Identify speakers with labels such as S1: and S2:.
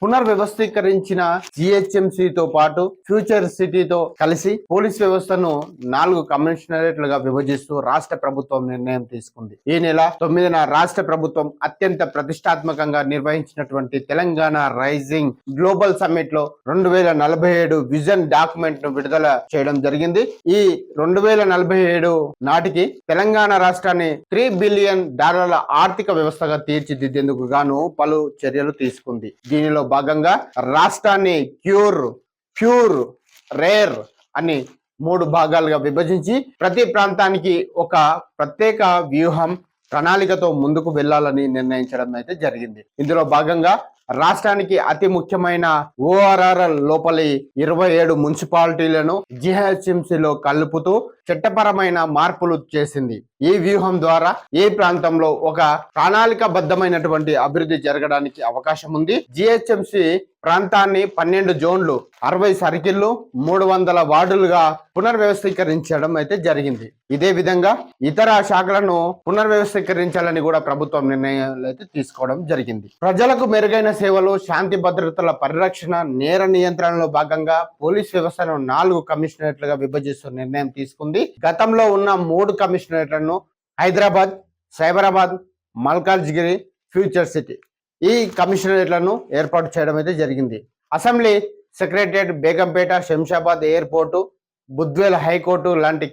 S1: పునర్వ్యవస్థీకరించిన జిహెచ్ఎంసితో పాటు ఫ్యూచర్ సిటీతో కలిసి పోలీస్ వ్యవస్థను 4 కమిషనరేట్లుగా విభజిస్తూ రాష్ట్ర ప్రభుత్వం నిర్ణయం తీసుకుంది. ఈ నెల 9న రాష్ట్ర ప్రభుత్వం అత్యంత ప్రతిష్టాత్మకంగా నిర్వహించినటువంటి తెలంగాణ రైజింగ్ గ్లోబల్ సమ్మిట్ లో 2047 విజన్ డాక్యుమెంట్ ను విడుదల చేయడం జరిగింది. ఈ 2047 నాటికి తెలంగాణ రాష్ట్రాన్ని $3 బిలియన్ ఆర్థిక వ్యవస్థగా తీర్చిదిద్దేందుకు గాను పలు చర్యలు తీసుకుంది. దీనిలో భాగంగా రాష్ట్రాన్ని ప్యూర్ రేర్ అని 3 భాగాలుగా విభజించి ప్రతి ప్రాంతానికి ఒక ప్రత్యేక వ్యూహం ప్రణాళికతో ముందుకు వెళ్లాలని నిర్ణయించడం అయితే జరిగింది. ఇందులో భాగంగా రాష్ట్రానికి అతి ముఖ్యమైన ఓఆర్ఆర్ లోపలి 27 మున్సిపాలిటీలను జిహెచ్ఎంసిలో కలుపుతూ చట్టపరమైన మార్పులు చేసింది. ఈ వ్యూహం ద్వారా ఏ ప్రాంతంలో ఒక ప్రణాళికబద్ధమైనటువంటి అభివృద్ధి జరగడానికి అవకాశం ఉంది. జిహెచ్ఎంసి ప్రాంతాన్ని 12 జోన్లు, 60 సర్కిళ్లు, 300 వార్డులుగా పునర్వ్యవస్థీకరించడం అయితే జరిగింది. ఇదే విధంగా ఇతర శాఖలను పునర్వ్యవస్థీకరించాలని కూడా ప్రభుత్వం నిర్ణయాలు అయితే తీసుకోవడం జరిగింది. ప్రజలకు మెరుగైన సేవలు, శాంతి భద్రతల పరిరక్షణ, నేర నియంత్రణలో భాగంగా పోలీస్ వ్యవస్థను 4 కమిషనరేట్లుగా విభజిస్తూ నిర్ణయం తీసుకుంది. గతంలో ఉన్న 3 కమిషనరేట్లను హైదరాబాద్, సైబరాబాద్, మల్కాజ్గిరి, ఫ్యూచర్ సిటీ ఈ కమిషనరేట్లను ఏర్పాటు చేయడం అయితే జరిగింది. Assembly secretariat, Begumpet, Shamshabad airport, Budvel high court లాంటి